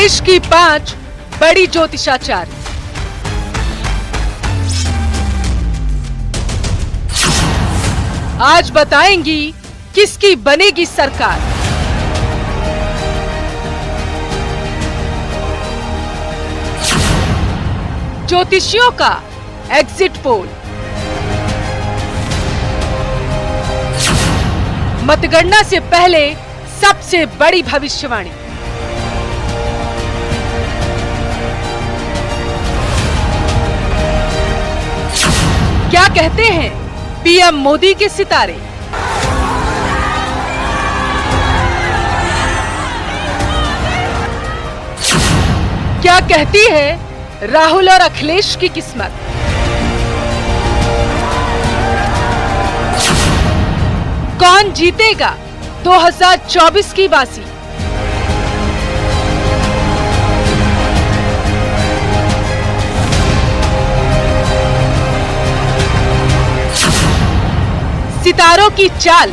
देश की 5 बड़ी ज्योतिषाचार्य। आज बताएंगी किसकी बनेगी सरकार। ज्योतिषियों का एग्जिट पोल, मतगणना से पहले सबसे बड़ी भविष्यवाणी। क्या कहते हैं पीएम मोदी के सितारे। क्या कहती है राहुल और अखिलेश की किस्मत। कौन जीतेगा 2024 की बाजी। सितारों की चाल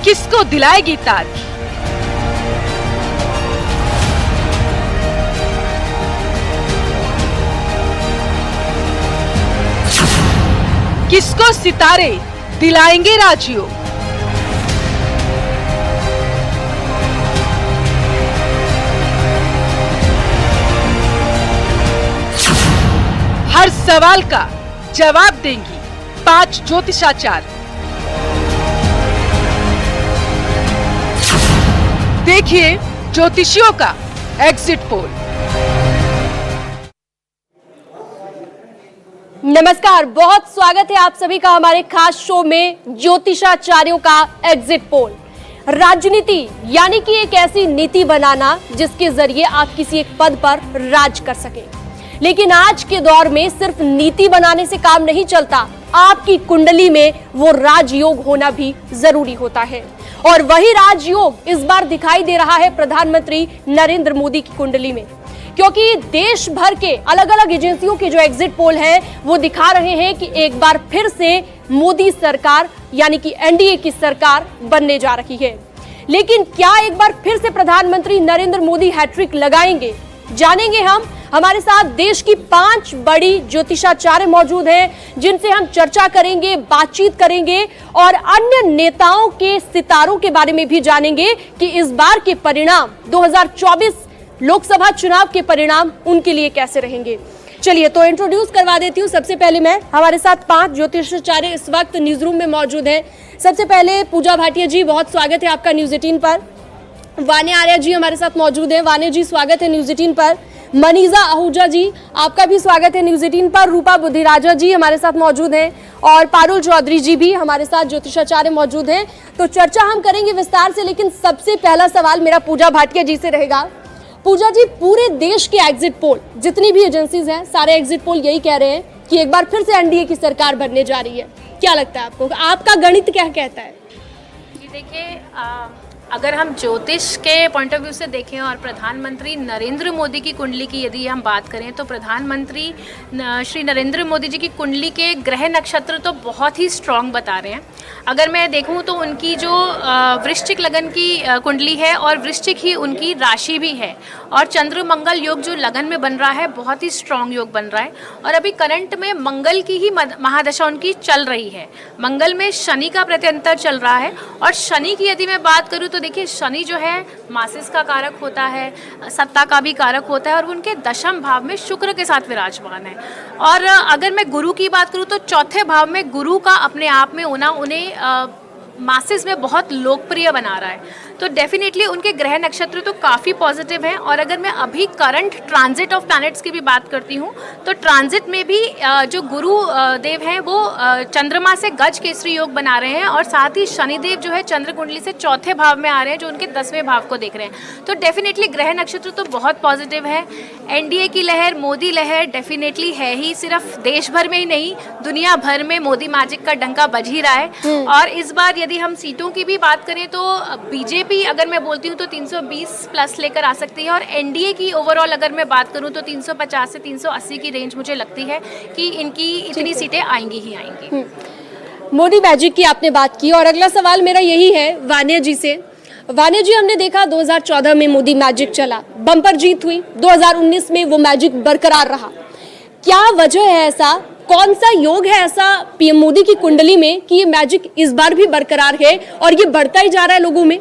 किसको दिलाएगी ताज। किसको सितारे दिलाएंगे राजयोग। हर सवाल का जवाब देंगी 5 ज्योतिषाचार्य। देखिए ज्योतिषियों का एग्जिट पोल। नमस्कार, बहुत स्वागत है आप सभी का हमारे खास शो में ज्योतिषाचार्यों का एग्जिट पोल। राजनीति यानी कि एक ऐसी नीति बनाना जिसके जरिए आप किसी एक पद पर राज कर सके। लेकिन आज के दौर में सिर्फ नीति बनाने से काम नहीं चलता, आपकी कुंडली में वो राजयोग होना भी जरूरी होता है। और वही राजयोग इस बार दिखाई दे रहा है प्रधानमंत्री नरेंद्र मोदी की कुंडली में, क्योंकि देश भर के अलग अलग एजेंसियों के जो एग्जिट पोल हैं वो दिखा रहे हैं कि एक बार फिर से मोदी सरकार यानी कि एनडीए की सरकार बनने जा रही है। लेकिन क्या एक बार फिर से प्रधानमंत्री नरेंद्र मोदी हैट्रिक लगाएंगे, जानेंगे हम। हमारे साथ देश की 5 बड़ी ज्योतिषाचार्य मौजूद हैं जिनसे हम चर्चा करेंगे, बातचीत करेंगे और अन्य नेताओं के सितारों के बारे में भी जानेंगे कि इस बार के परिणाम 2024 लोकसभा चुनाव के परिणाम उनके लिए कैसे रहेंगे। चलिए तो इंट्रोड्यूस करवा देती हूँ। सबसे पहले मैं, हमारे साथ 5 ज्योतिषाचार्य इस वक्त न्यूज रूम में मौजूद हैं। सबसे पहले पूजा भाटिया जी, बहुत स्वागत है आपका न्यूज 18 पर। वाने आर्या जी हमारे साथ मौजूद हैं। वाने जी स्वागत है न्यूज 18 पर। मनीजा आहूजा जी, आपका भी स्वागत है न्यूज 18 पर। रूपा बुद्धिराजा जी हमारे साथ मौजूद हैं और पारुल चौधरी जी भी हमारे साथ ज्योतिषाचार्य मौजूद हैं। तो चर्चा हम करेंगे विस्तार से, लेकिन सबसे पहला सवाल मेरा पूजा भाटिया जी से रहेगा। पूजा जी, पूरे देश के एग्जिट पोल, जितनी भी एजेंसीज हैं, सारे एग्जिट पोल यही कह रहे हैं कि एक बार फिर से एनडीए की सरकार बनने जा रही है। क्या लगता है आपको, आपका गणित क्या कहता है? जी देखिए, अगर हम ज्योतिष के पॉइंट ऑफ व्यू से देखें और प्रधानमंत्री नरेंद्र मोदी की कुंडली की यदि हम बात करें तो प्रधानमंत्री श्री नरेंद्र मोदी जी की कुंडली के ग्रह नक्षत्र तो बहुत ही स्ट्रॉन्ग बता रहे हैं। अगर मैं देखूं तो उनकी जो वृश्चिक लगन की कुंडली है और वृश्चिक ही उनकी राशि भी है, और चंद्र मंगल योग जो लगन में बन रहा है बहुत ही स्ट्रॉन्ग योग बन रहा है। और अभी करंट में मंगल की ही महादशा उनकी चल रही है। मंगल में शनि का प्रत्यंतर चल रहा है, और शनि की यदि मैं बात करूं तो देखिए शनि जो है मासिस का कारक होता है, सत्ता का भी कारक होता है, और उनके दशम भाव में शुक्र के साथ विराजमान है। और अगर मैं गुरु की बात करूं तो चौथे भाव में गुरु का अपने आप में होना उन्हें मासेस में बहुत लोकप्रिय बना रहा है। तो डेफिनेटली उनके ग्रह नक्षत्र तो काफ़ी पॉजिटिव हैं। और अगर मैं अभी करंट ट्रांजिट ऑफ प्लैनेट्स की भी बात करती हूँ तो ट्रांजिट में भी जो गुरु देव हैं वो चंद्रमा से गज केसरी योग बना रहे हैं, और साथ ही शनिदेव जो है चंद्र कुंडली से चौथे भाव में आ रहे हैं जो उनके 10वें भाव को देख रहे हैं। तो डेफिनेटली ग्रह नक्षत्र तो बहुत पॉजिटिव है। एनडीए की लहर, मोदी लहर डेफिनेटली है ही, सिर्फ देश भर में ही नहीं दुनिया भर में मोदी मैजिक का डंका बज ही रहा है। और इस बार यदि हम सीटों की भी बात करें तो बीजेपी अगर मैं बोलती हूँ तो 320 प्लस लेकर आ सकती है, और एनडीए की ओवरऑल अगर मैं बात करूँ तो 350 से 380 की रेंज मुझे लगती है कि इनकी इतनी सीटें आएंगी ही आएंगी। मोदी मैजिक की आपने बात की, और अगला सवाल मेरा यही है वान्या जी से। वानी जी, हमने देखा 2014 में मोदी मैजिक चला, बम्पर जीत हुई, 2019 में वो मैजिक बरकरार रहा। क्या वजह है ऐसा, कौन सा योग है ऐसा पीएम मोदी की कुंडली में कि ये मैजिक इस बार भी बरकरार है और ये बढ़ता ही जा रहा है लोगों में?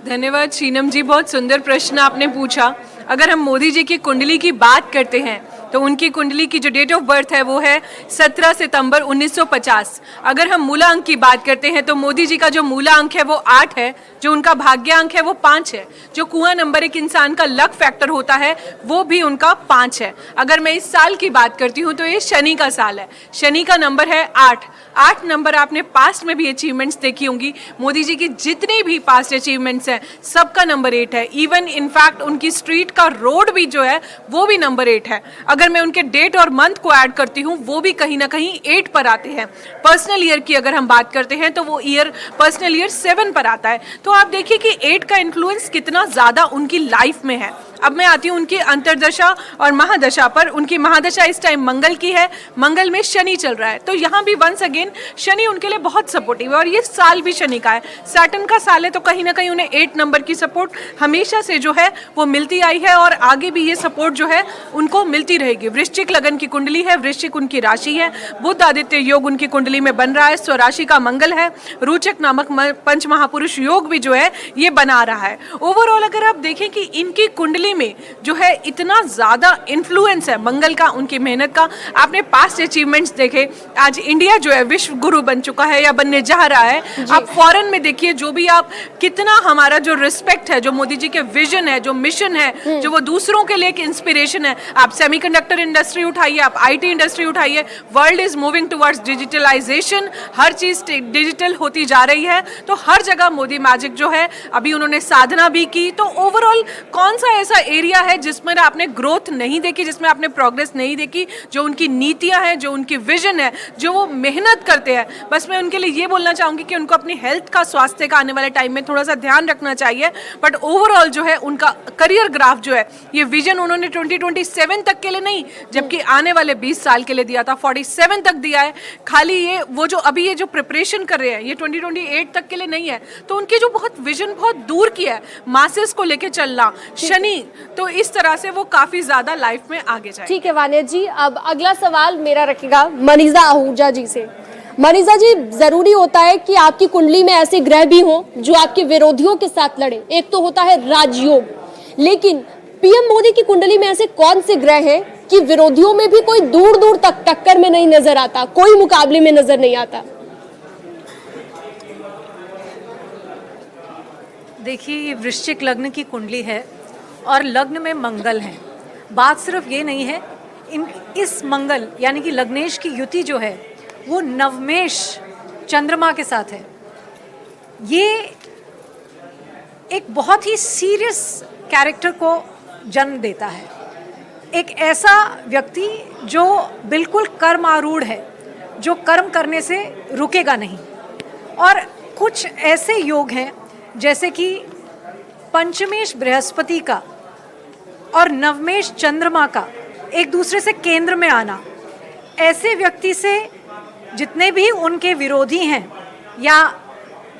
धन्यवाद शीनम जी, बहुत सुंदर प्रश्न आपने पूछा। अगर हम मोदी जी की कुंडली की बात करते हैं तो उनकी कुंडली की जो डेट ऑफ बर्थ है वो है 17 सितंबर 1950। अगर हम मूला अंक की बात करते हैं तो मोदी जी का जो मूला अंक है वो 8 है, जो उनका भाग्य अंक है वो 5 है, जो कुआं नंबर एक इंसान का लक फैक्टर होता है वो भी उनका 5 है। अगर मैं इस साल की बात करती हूँ तो ये शनि का साल है, शनि का नंबर है 8 नंबर। आपने पास्ट में भी अचीवमेंट्स देखी होंगी, मोदी जी की जितनी भी पास्ट अचीवमेंट्स हैं सबका नंबर 8 है। इवन इनफैक्ट उनकी स्ट्रीट का रोड भी जो है वो भी नंबर 8 है। अगर मैं उनके डेट और मंथ को ऐड करती हूँ वो भी कहीं ना कहीं 8 पर आते हैं। पर्सनल ईयर की अगर हम बात करते हैं तो वो ईयर पर्सनल ईयर 7 पर आता है। तो आप देखिए कि 8 का इन्फ्लुएंस कितना ज्यादा उनकी लाइफ में है। अब मैं आती हूँ उनकी अंतरदशा और महादशा पर। उनकी महादशा इस टाइम मंगल की है, मंगल में शनि चल रहा है, तो यहाँ भी वंस अगेन शनि उनके लिए बहुत सपोर्टिव है और ये साल भी शनि का है, सैटर्न का साल है, तो कहीं ना कहीं उन्हें 8 नंबर की सपोर्ट हमेशा से जो है वो मिलती आई है और आगे भी ये सपोर्ट जो है उनको मिलती रहेगी। वृश्चिक लगन की कुंडली है, वृश्चिक उनकी राशि है, बुध आदित्य योग उनकी कुंडली में बन रहा है, स्वराशि का मंगल है, रोचक नामक पंच महापुरुष योग भी जो है ये बना रहा है। ओवरऑल अगर आप देखें कि इनकी कुंडली में जो है इतना ज्यादा इन्फ्लुएंस है मंगल का, उनकी मेहनत का। आपने पास्ट अचीवमेंट्स देखे, आज इंडिया जो है विश्व गुरु बन चुका है या बनने जा रहा है। आप फॉरेन में देखिए, जो भी आप कितना हमारा जो रिस्पेक्ट है, जो मोदी जी के विजन है, जो मिशन है, जो वो दूसरों के लिए एक इंस्पिरेशन है। आप सेमीकंडक्टर इंडस्ट्री उठाइए, आप आईटी इंडस्ट्री उठाइए, world is moving towards digitalization, हर चीज डिजिटल होती जा रही है, तो हर जगह मोदी मैजिक जो है, अभी उन्होंने साधना भी की। तो ओवरऑल कौन सा ऐसा एरिया है जिसमें आपने ग्रोथ नहीं देखी, जिसमें आपने प्रोग्रेस नहीं देखी? जो उनकी नीतियां हैं, जो उनकी विजन है, जो वो मेहनत करते हैं। बस मैं उनके लिए ये बोलना चाहूंगी कि उनको अपनी हेल्थ का, स्वास्थ्य का आने वाले टाइम में थोड़ा सा ध्यान रखना चाहिए। बट ओवरऑल जो है उनका करियर ग्राफ जो है, ये विजन उन्होंने 2027 तक के लिए नहीं, जबकि आने वाले 20 साल के लिए दिया था, 47 तक दिया है। खाली ये वो जो अभी ये जो प्रिपरेशन कर रहे हैं ये 2028 तक के लिए नहीं है। तो उनकी जो बहुत विजन बहुत दूर की है, मासेस को लेके चलना, शनि, तो इस तरह से वो काफी ज्यादा लाइफ में आगे जाए। ठीक है वानिया जी, अब अगला सवाल मेरा रखेगा मनीषा आहूजा जी से। मनीषा जी, जरूरी होता है कि आपकी कुंडली में ऐसे ग्रह भी हों जो आपके विरोधियों के साथ लड़े। एक तो होता है राजयोग, लेकिन पीएम मोदी की कुंडली में ऐसे कौन से ग्रह हैं कि विरोधियों में भी कोई दूर दूर तक टक्कर में नहीं नजर आता, कोई मुकाबले में नजर नहीं आता? देखिए, ये वृश्चिक लग्न की कुंडली है और लग्न में मंगल है। बात सिर्फ ये नहीं है, इस मंगल यानी कि लग्नेश की युति जो है वो नवमेश चंद्रमा के साथ है। ये एक बहुत ही सीरियस कैरेक्टर को जन्म देता है। एक ऐसा व्यक्ति जो बिल्कुल कर्म आरूढ़ है, जो कर्म करने से रुकेगा नहीं। और कुछ ऐसे योग हैं जैसे कि पंचमेश बृहस्पति का और नवमेश चंद्रमा का एक दूसरे से केंद्र में आना। ऐसे व्यक्ति से जितने भी उनके विरोधी हैं या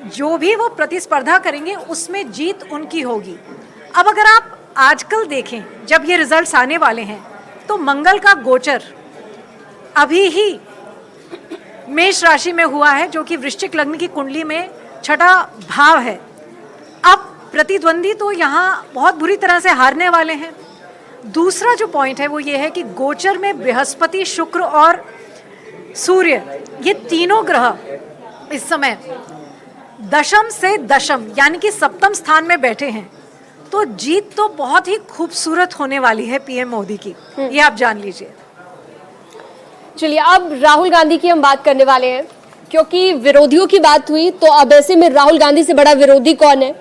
जो भी वो प्रतिस्पर्धा करेंगे उसमें जीत उनकी होगी। अब अगर आप आजकल देखें, जब ये रिजल्ट्स आने वाले हैं, तो मंगल का गोचर अभी ही मेष राशि में हुआ है, जो कि वृश्चिक लग्न की कुंडली में छठा भाव है। अब प्रतिद्वंदी तो यहाँ बहुत बुरी तरह से हारने वाले हैं। दूसरा जो पॉइंट है वो ये है कि गोचर में बृहस्पति, शुक्र और सूर्य, ये तीनों ग्रह इस समय दशम से दशम यानी कि सप्तम स्थान में बैठे हैं। तो जीत तो बहुत ही खूबसूरत होने वाली है पीएम मोदी की, ये आप जान लीजिए। चलिए, अब राहुल गांधी की हम बात करने वाले हैं, क्योंकि विरोधियों की बात हुई तो अब ऐसे में राहुल गांधी से बड़ा विरोधी कौन है?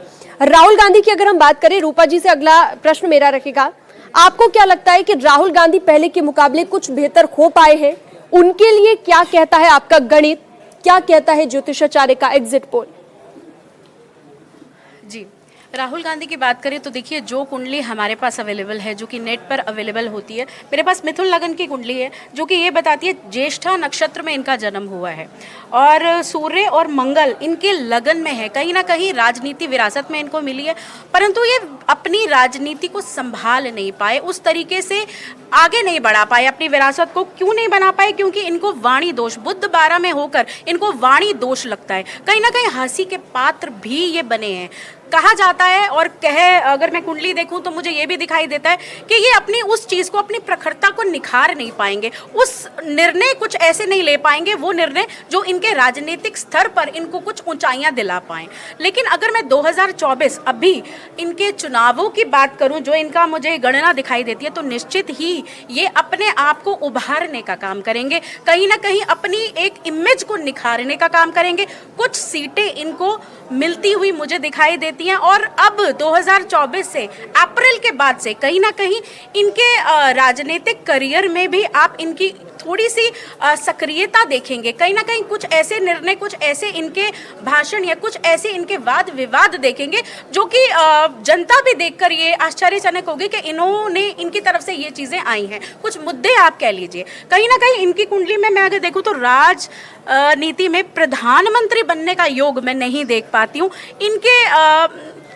राहुल गांधी की अगर हम बात करें, रूपा जी से अगला प्रश्न मेरा रखेगा। आपको क्या लगता है कि राहुल गांधी पहले के मुकाबले कुछ बेहतर हो पाए हैं? उनके लिए क्या कहता है आपका गणित, क्या कहता है ज्योतिषाचार्य का एग्जिट पोल? जी, राहुल गांधी की बात करें तो देखिए, जो कुंडली हमारे पास अवेलेबल है, जो कि नेट पर अवेलेबल होती है, मेरे पास मिथुन लगन की कुंडली है जो कि ये बताती है ज्येष्ठा नक्षत्र में इनका जन्म हुआ है और सूर्य और मंगल इनके लगन में है। कहीं ना कहीं राजनीति विरासत में इनको मिली है, परंतु ये अपनी राजनीति को संभाल नहीं पाए, उस तरीके से आगे नहीं बढ़ा पाए अपनी विरासत को। क्यों नहीं बना पाए? क्योंकि इनको वाणी दोष, बुध 12 में होकर इनको वाणी दोष लगता है। कहीं ना कहीं हंसी के पात्र भी ये बने हैं, कहा जाता है। और अगर मैं कुंडली देखूं तो मुझे ये भी दिखाई देता है कि ये अपनी उस चीज़ को, अपनी प्रखरता को निखार नहीं पाएंगे, उस निर्णय कुछ ऐसे नहीं ले पाएंगे, वो निर्णय जो इनके राजनीतिक स्तर पर इनको कुछ ऊंचाइयां दिला पाएं। लेकिन अगर मैं 2024 अभी इनके चुनावों की बात करूं, जो इनका मुझे गणना दिखाई देती है, तो निश्चित ही ये अपने आप को उभारने का काम करेंगे, कहीं ना कहीं अपनी एक इमेज को निखारने का काम करेंगे। कुछ सीटें इनको मिलती हुई मुझे दिखाई देती हैं और अब 2024 से, अप्रैल के बाद से कहीं ना कहीं इनके राजनीतिक करियर में भी आप इनकी थोड़ी सी सक्रियता देखेंगे। कहीं ना कहीं कुछ ऐसे निर्णय, कुछ ऐसे इनके भाषण या कुछ ऐसे इनके वाद विवाद देखेंगे जो कि जनता भी देखकर ये आश्चर्यजनक होगी कि इन्होंने, इनकी तरफ से ये चीज़ें आई हैं। कुछ मुद्दे आप कह लीजिए, कहीं ना कहीं इनकी कुंडली में मैं अगर देखूँ तो राजनीति में प्रधानमंत्री बनने का योग मैं नहीं देख पाती हूँ।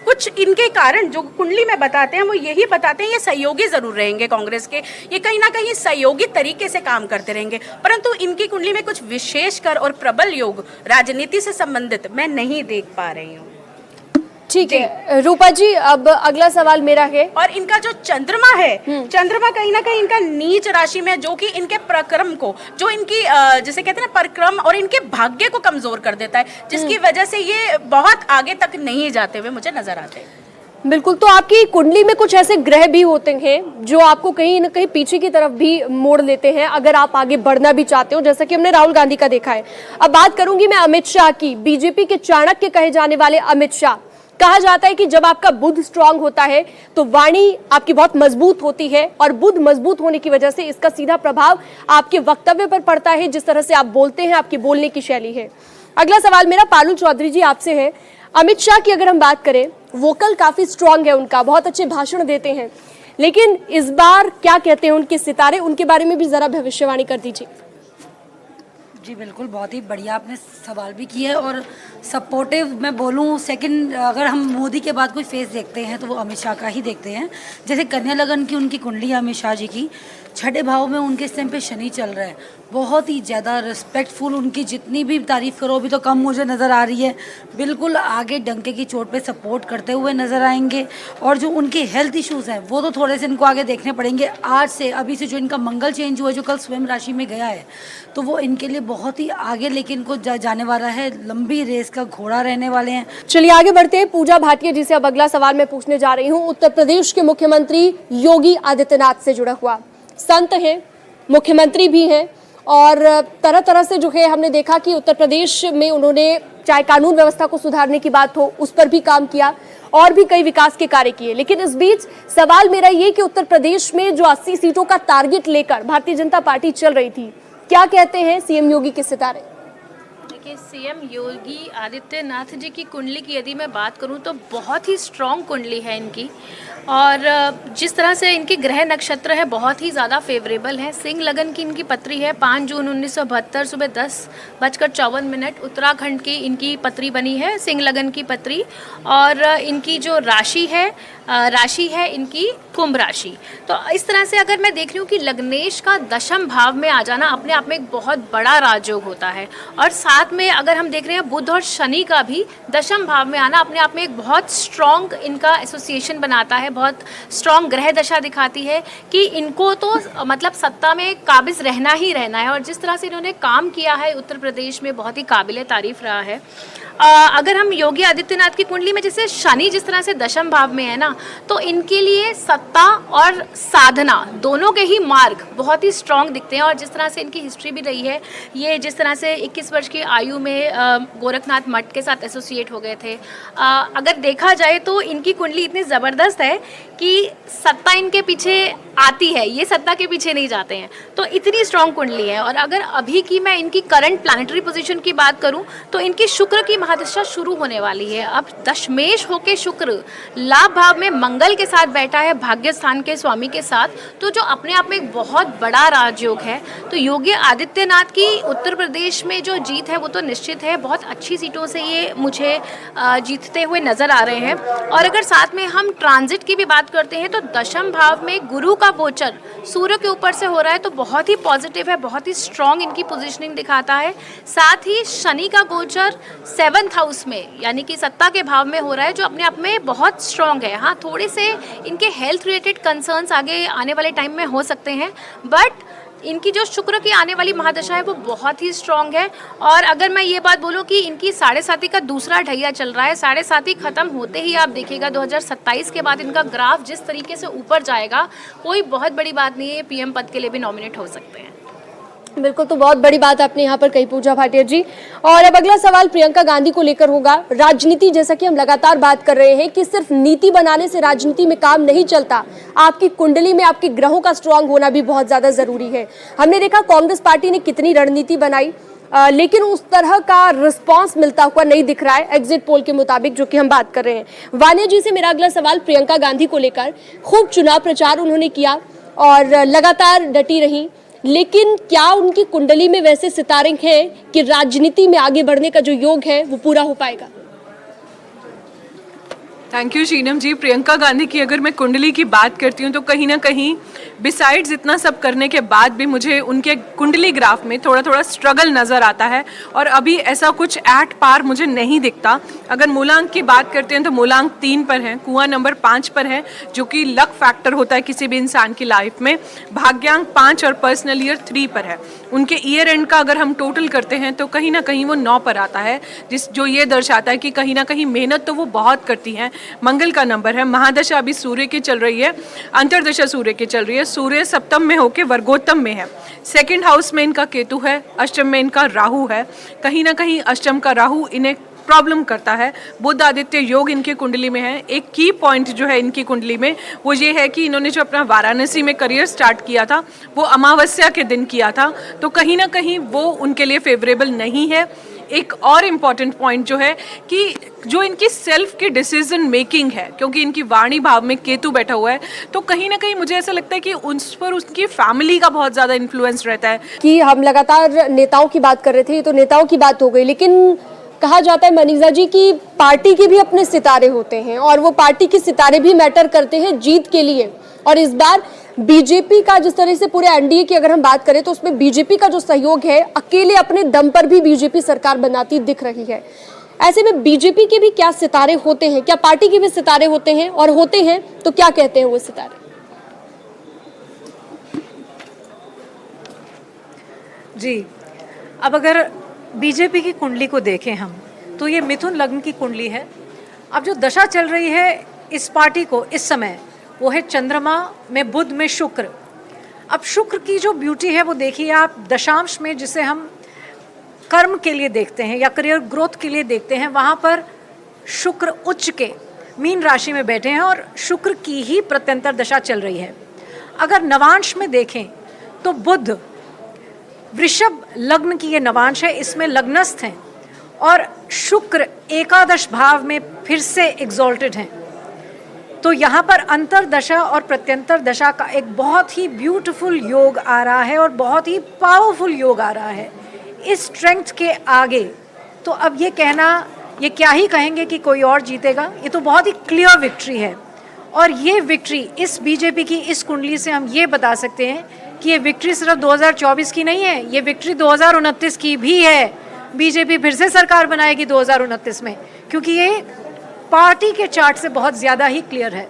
कुछ इनके कारण जो कुंडली में बताते हैं वो यही बताते हैं, ये सहयोगी जरूर रहेंगे कांग्रेस के, ये कहीं ना कहीं सहयोगी तरीके से काम करते रहेंगे, परंतु इनकी कुंडली में कुछ विशेषकर और प्रबल योग राजनीति से संबंधित मैं नहीं देख पा रही हूँ। ठीक है रूपा जी, अब अगला सवाल मेरा है। और इनका जो चंद्रमा है, चंद्रमा कहीं ना कहीं इनका नीच राशि में, जो कि इनके प्रक्रम को, जो इनकी जैसे कहते हैं ना परक्रम, और इनके भाग्य को कमजोर कर देता है, जिसकी वजह से ये बहुत आगे तक नहीं जाते हुए मुझे नजर आते हैं। बिल्कुल, तो आपकी कुंडली में कुछ ऐसे ग्रह भी होते हैं जो आपको कहीं ना कहीं पीछे की तरफ भी मोड़ लेते हैं अगर आप आगे बढ़ना भी चाहते हो, जैसा कि हमने राहुल गांधी का देखा है। अब बात करूंगी मैं अमित शाह की, बीजेपी के चाणक्य कहे जाने वाले अमित शाह। कहा जाता है कि जब आपका बुध स्ट्रांग होता है तो वाणी आपकी बहुत मजबूत होती है, और बुध मजबूत होने की वजह से इसका सीधा प्रभाव आपके वक्तव्य पर पड़ता है, जिस तरह से आप बोलते हैं, आपकी बोलने की शैली है। अगला सवाल मेरा पारुल चौधरी जी आपसे है। अमित शाह की अगर हम बात करें, वोकल काफी स्ट्रांग है उनका, बहुत अच्छे भाषण देते हैं, लेकिन इस बार क्या कहते हैं उनके सितारे, उनके बारे में भी जरा भविष्यवाणी कर दीजिए। जी बिल्कुल, बहुत ही बढ़िया आपने सवाल भी किया है और सपोर्टिव मैं बोलूँ। सेकंड, अगर हम मोदी के बाद कोई फेस देखते हैं तो वो अमित शाह का ही देखते हैं। जैसे कन्या लगन की उनकी कुंडली है अमित शाह जी की, छठे भाव में उनके इस टाइम पे शनि चल रहा है, बहुत ही ज़्यादा रिस्पेक्टफुल, उनकी जितनी भी तारीफ़ करो अभी तो कम मुझे नज़र आ रही है। बिल्कुल आगे डंके की चोट पे सपोर्ट करते हुए नज़र आएंगे, और जो उनके हेल्थ इश्यूज़ हैं वो तो थोड़े से इनको आगे देखने पड़ेंगे। आज से, अभी से जो इनका मंगल चेंज हुआ है, जो कल स्वयं राशि में गया है, तो वो इनके लिए बहुत ही आगे लेके इनको जाने वाला है, लंबी रेस का घोड़ा रहने वाले हैं। चलिए आगे बढ़ते हैं। पूजा भाटिया जी से अब अगला सवाल मैं पूछने जा रही हूँ। उत्तर प्रदेश के मुख्यमंत्री योगी आदित्यनाथ से जुड़ा हुआ संत हैं, मुख्यमंत्री भी हैं, और तरह तरह से जो है हमने देखा कि उत्तर प्रदेश में उन्होंने चाहे कानून व्यवस्था को सुधारने की बात हो उस पर भी काम किया और भी कई विकास के कार्य किए। लेकिन इस बीच सवाल मेरा ये कि उत्तर प्रदेश में जो 80 सीटों का टारगेट लेकर भारतीय जनता पार्टी चल रही थी, क्या कहते हैं सीएम योगी के सितारे? देखिए, सीएम योगी आदित्यनाथ जी की कुंडली की यदि मैं बात करूं तो बहुत ही स्ट्रॉन्ग कुंडली है इनकी, और जिस तरह से इनके ग्रह नक्षत्र है बहुत ही ज़्यादा फेवरेबल है। सिंह लगन की इनकी पत्री है, 5 जून 1972 सुबह 10:54 उत्तराखंड की इनकी पत्री बनी है, सिंह लगन की पत्री। और इनकी जो राशि है इनकी कुंभ राशि। तो इस तरह से अगर मैं देख रही हूँ कि लग्नेश का दशम भाव में आ जाना अपने आप में एक बहुत बड़ा राजयोग होता है, और साथ में अगर हम देख रहे हैं बुध और शनि का भी दशम भाव में आना अपने आप में एक बहुत स्ट्रॉन्ग इनका एसोसिएशन बनाता है, बहुत स्ट्रॉन्ग ग्रह दशा दिखाती है कि इनको तो मतलब सत्ता में काबिज रहना ही रहना है। और जिस तरह से इन्होंने काम किया है उत्तर प्रदेश में बहुत ही काबिले तारीफ रहा है। अगर हम योगी आदित्यनाथ की कुंडली में जैसे शनि जिस तरह से दशम भाव में है ना, तो इनके लिए सत्ता और साधना दोनों के ही मार्ग बहुत ही स्ट्रॉन्ग दिखते हैं। और जिस तरह से इनकी हिस्ट्री भी रही है, ये जिस तरह से 21 वर्ष की आयु जटायु में गोरखनाथ मठ के साथ एसोसिएट हो गए थे। अगर देखा जाए तो इनकी कुंडली इतनी ज़बरदस्त है कि सत्ता इनके पीछे आती है, ये सत्ता के पीछे नहीं जाते हैं, तो इतनी स्ट्रॉन्ग कुंडली है। और अगर अभी की मैं इनकी करंट प्लानिटरी पोजीशन की बात करूं तो इनकी शुक्र की महादशा शुरू होने वाली है। अब दशमेश होके शुक्र लाभ भाव में मंगल के साथ बैठा है, भाग्य स्थान के स्वामी के साथ, तो जो अपने आप में एक बहुत बड़ा राजयोग है। तो योगी आदित्यनाथ की उत्तर प्रदेश में जो जीत है वो तो निश्चित है, बहुत अच्छी सीटों से ये मुझे जीतते हुए नजर आ रहे हैं। और अगर साथ में हम ट्रांजिट की भी बात करते हैं तो दशम भाव में गुरु का गोचर सूर्य के ऊपर से हो रहा है, तो बहुत ही पॉजिटिव है, बहुत ही स्ट्रॉन्ग इनकी पोजीशनिंग दिखाता है। साथ ही शनि का गोचर 7th हाउस में यानी कि सत्ता के भाव में हो रहा है, जो अपने आप में बहुत स्ट्रॉन्ग है। हाँ, थोड़े से इनके हेल्थ रिलेटेड कंसर्न्स आगे आने वाले टाइम में हो सकते हैं, बट इनकी जो शुक्र की आने वाली महादशा है वो बहुत ही स्ट्रॉन्ग है। और अगर मैं ये बात बोलूँ कि इनकी 7.5 का दूसरा ढैया चल रहा है, 7.5 खत्म होते ही आप देखिएगा 2027 के बाद इनका ग्राफ जिस तरीके से ऊपर जाएगा, कोई बहुत बड़ी बात नहीं है, पीएम पद के लिए भी नॉमिनेट हो सकते हैं। बिल्कुल, तो बहुत बड़ी बात आपने यहाँ पर कही पूजा भाटिया जी। और अब अगला सवाल प्रियंका गांधी को लेकर होगा। राजनीति, जैसा कि हम लगातार बात कर रहे हैं कि सिर्फ नीति बनाने से राजनीति में काम नहीं चलता, आपकी कुंडली में आपके ग्रहों का स्ट्रांग होना भी बहुत ज्यादा जरूरी है। हमने देखा कांग्रेस पार्टी ने कितनी रणनीति बनाई, लेकिन उस तरह का रिस्पांस मिलता हुआ नहीं दिख रहा है एग्जिट पोल के मुताबिक, जो कि हम बात कर रहे हैं। वानिया जी से मेरा अगला सवाल प्रियंका गांधी को लेकर, खूब चुनाव प्रचार उन्होंने किया और लगातार डटी रही, लेकिन क्या उनकी कुंडली में वैसे सितारे हैं कि राजनीति में आगे बढ़ने का जो योग है वो पूरा हो पाएगा? थैंक यू शीनम जी। प्रियंका गांधी की अगर मैं कुंडली की बात करती हूँ तो कहीं ना कहीं बिसाइड्स इतना सब करने के बाद भी मुझे उनके कुंडली ग्राफ में थोड़ा थोड़ा स्ट्रगल नज़र आता है, और अभी ऐसा कुछ एट पार मुझे नहीं दिखता। अगर मूलांक की बात करते हैं तो मूलांक 3 पर है, कुआं नंबर 5 पर है, जो कि लक फैक्टर होता है किसी भी इंसान की लाइफ में, भाग्यांक 5 और पर्सनल ईयर 3 पर है। उनके ईयर एंड का अगर हम टोटल करते हैं तो कहीं ना कहीं वो 9 पर आता है, जो ये दर्शाता है कि कहीं ना कहीं मेहनत तो वो बहुत करती हैं। मंगल का नंबर है, महादशा अभी सूर्य की चल रही है, अंतरदशा सूर्य की चल रही है, सूर्य सप्तम में होके वर्गोत्तम में है, 2nd हाउस में इनका केतु है, अष्टम में इनका राहु है। कहीं ना कहीं अष्टम का राहु इन्हें प्रॉब्लम करता है। बुध आदित्य योग इनके कुंडली में है। एक की पॉइंट जो है इनकी कुंडली में वो ये है कि इन्होंने जो अपना वाराणसी में करियर स्टार्ट किया था वो अमावस्या के दिन किया था, तो कहीं ना कहीं वो उनके लिए फेवरेबल नहीं है। एक और इम्पॉर्टेंट पॉइंट जो है कि जो इनकी सेल्फ की डिसीजन मेकिंग है, क्योंकि इनकी वाणी भाव में केतु बैठा हुआ है, तो कहीं ना कहीं मुझे ऐसा लगता है कि उस पर उसकी फैमिली का बहुत ज़्यादा इन्फ्लुएंस रहता है। कि हम लगातार नेताओं की बात कर रहे थे, तो नेताओं की बात हो गई, लेकिन कहा जाता है मनीषा जी कि पार्टी के भी अपने सितारे होते हैं और वो पार्टी के सितारे भी मैटर करते हैं जीत के लिए। और इस बार बीजेपी का जिस तरह से पूरे एनडीए की अगर हम बात करें तो उसमें बीजेपी का जो सहयोग है, अकेले अपने दम पर भी बीजेपी सरकार बनाती दिख रही है। ऐसे में बीजेपी के भी क्या सितारे होते हैं, क्या पार्टी के भी सितारे होते हैं, और होते हैं तो क्या कहते हैं वो सितारे? जी, अब अगर बीजेपी की कुंडली को देखें हम तो ये मिथुन लग्न की कुंडली है। अब जो दशा चल रही है इस पार्टी को इस समय वो है चंद्रमा में बुध में शुक्र। अब शुक्र की जो ब्यूटी है वो देखिए आप, दशांश में जिसे हम कर्म के लिए देखते हैं या करियर ग्रोथ के लिए देखते हैं, वहाँ पर शुक्र उच्च के मीन राशि में बैठे हैं और शुक्र की ही प्रत्यंतर दशा चल रही है। अगर नवांश में देखें तो बुध वृषभ लग्न की ये नवांश है, इसमें लग्नस्थ हैं, और शुक्र एकादश भाव में फिर से एग्जॉल्टेड हैं। तो यहाँ पर अंतर दशा और प्रत्यंतर दशा का एक बहुत ही ब्यूटीफुल योग आ रहा है और बहुत ही पावरफुल योग आ रहा है। इस स्ट्रेंथ के आगे तो अब ये कहना, ये क्या ही कहेंगे कि कोई और जीतेगा, ये तो बहुत ही क्लियर विक्ट्री है। और ये विक्ट्री इस बीजेपी की इस कुंडली से हम ये बता सकते हैं कि ये विक्ट्री सिर्फ 2024 की नहीं है, ये विक्ट्री 2029 की भी है। बीजेपी फिर से सरकार बनाएगी 2029 में, क्योंकि ये पार्टी के चार्ट से बहुत ज़्यादा ही क्लियर है।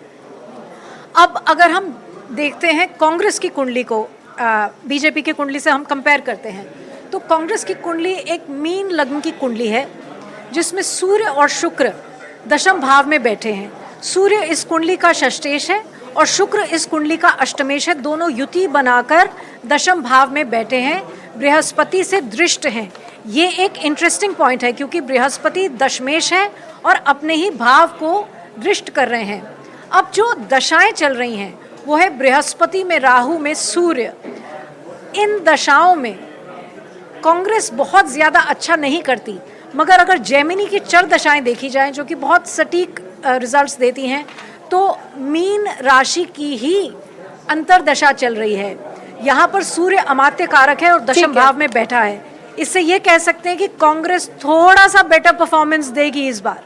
अब अगर हम देखते हैं कांग्रेस की कुंडली को बीजेपी की कुंडली से हम कंपेयर करते हैं, तो कांग्रेस की कुंडली एक मीन लग्न की कुंडली है जिसमें सूर्य और शुक्र दशम भाव में बैठे हैं। सूर्य इस कुंडली का षष्ठेश है और शुक्र इस कुंडली का अष्टमेश है। दोनों युति बनाकर दशम भाव में बैठे हैं, बृहस्पति से दृष्ट हैं। ये एक इंटरेस्टिंग पॉइंट है क्योंकि बृहस्पति दशमेश है और अपने ही भाव को दृष्ट कर रहे हैं। अब जो दशाएं चल रही हैं वो है बृहस्पति में राहु में सूर्य। इन दशाओं में कांग्रेस बहुत ज़्यादा अच्छा नहीं करती, मगर अगर जेमिनी की चर दशाएं देखी जाएं जो कि बहुत सटीक रिजल्ट्स देती हैं, तो मीन राशि की ही अंतरदशा चल रही है। यहाँ पर सूर्य अमात्य कारक है और दशम भाव में बैठा है। इससे ये कह सकते हैं कि कांग्रेस थोड़ा सा बेटर परफॉर्मेंस देगी इस बार।